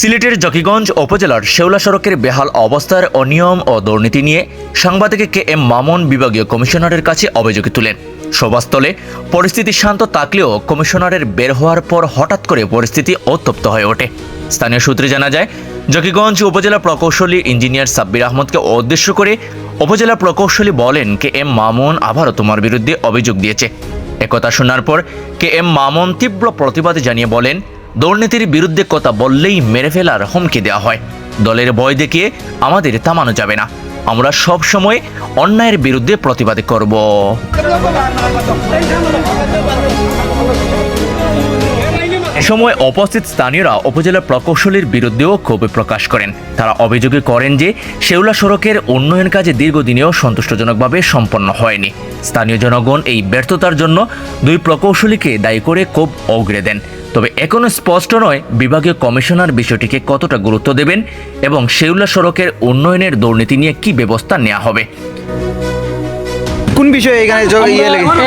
সিলেটের জকিগঞ্জ উপজেলার শেওলা সড়কের বেহাল অবস্থার অনিয়ম ও দুর্নীতি নিয়ে সাংবাদিক কে এম মামুন বিভাগীয় কমিশনারের কাছে অভিযোগ তুলেন। সভাস্থলে পরিস্থিতি শান্ত থাকলেও কমিশনারের বের হওয়ার পর হঠাৎ করে পরিস্থিতি উত্তপ্ত হয়ে ওঠে। স্থানীয় সূত্রে জানা যায়, জকিগঞ্জ উপজেলা প্রকৌশলী ইঞ্জিনিয়ার সাব্বির আহমদকে উদ্দেশ্য করে উপজেলা প্রকৌশলী বলেন, কে এম মামুন আবারও তোমার বিরুদ্ধে অভিযোগ দিয়েছে। একথা শোনার পর কে এম মামুন তীব্র প্রতিবাদ জানিয়ে বলেন, দুর্নীতির বিরুদ্ধে কথা বললেই মেরে ফেলার হুমকি দেওয়া হয়। দলের ভয় দেখিয়ে আমাদের থামানো যাবে না। আমরা সব সময় অন্যায়ের বিরুদ্ধে প্রতিবাদ করব। এ সময় উপস্থিত স্থানীয়রা উপজেলা প্রকৌশলীর বিরুদ্ধেও ক্ষোভ প্রকাশ করেন। তারা অভিযোগ করেন যে শেওলা সড়কের উন্নয়ন কাজে দীর্ঘদিনেও সন্তুষ্টজনকভাবে সম্পন্ন হয়নি। স্থানীয় জনগণ এই ব্যর্থতার জন্য দুই প্রকৌশলীকে দায়ী করে ক্ষোভ উগরে দেন। তবে এখনো স্পষ্ট নয় বিভাগীয় কমিশনার বিষয়টিকে কতটা গুরুত্ব দেবেন এবং শেওলা সড়কের উন্নয়নের দুর্নীতি নিয়ে কি ব্যবস্থা নেওয়া হবে। কোন বিষয়ে এখানে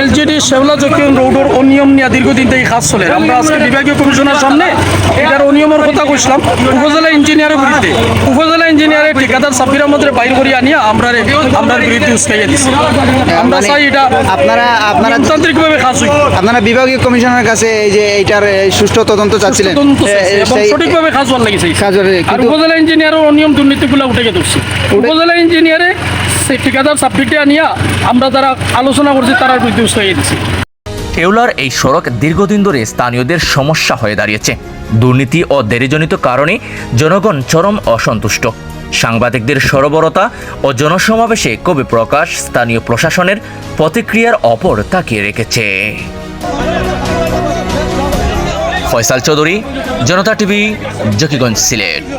এলজিডি শেওলা জকিগঞ্জ রোডের অনিয়ম নিয়ে দীর্ঘদিন থেকে কাজ চলে। আমরা আজকে বিভাগীয় কমিশনার সামনে এটার অনিয়মের কথা কইছিলাম। উপজেলা ইঞ্জিনিয়ারের বিরুদ্ধে উপজেলা ইঞ্জিনিয়ারের ঠিকাদার সাব্বির আহমদের বাইর করিয়া নিয়ে আমরা বিরুদ্ধে উস্কাইয়া দিচ্ছি। আমরা চাই এটা আপনারা গণতান্ত্রিকভাবে কাজ হই। আপনারা বিভাগীয় কমিশনারের কাছে এই যে এইটার সুষ্ঠু তদন্ত চাচ্ছিলেন এবং সঠিকভাবে কাজ হওয়ার লাগিছে। আর উপজেলা ইঞ্জিনিয়ারের অনিয়ম দুর্নীতিগুলো উঠে ধরছি। উপজেলা ইঞ্জিনিয়ারে সেই ঠিকাদার সাবমিটে আনিয়া আমরা যারা আলোচনা করছি তারা বিরুদ্ধে উস্কাইয়া দিচ্ছি। শেওলার এই সড়ক দীর্ঘদিন ধরে স্থানীয়দের সমস্যা হয়ে দাঁড়িয়েছে। দুর্নীতি ও দেরিজনিত কারণে জনগণ চরম অসন্তুষ্ট। সাংবাদিকদের সরবরতা ও জনসমাবেশে ক্ষোভ প্রকাশ স্থানীয় প্রশাসনের প্রতিক্রিয়ার ওপর তাকিয়ে রেখেছে। ফয়সাল চৌধুরী, জনতা টিভি, জকিগঞ্জ, সিলেট।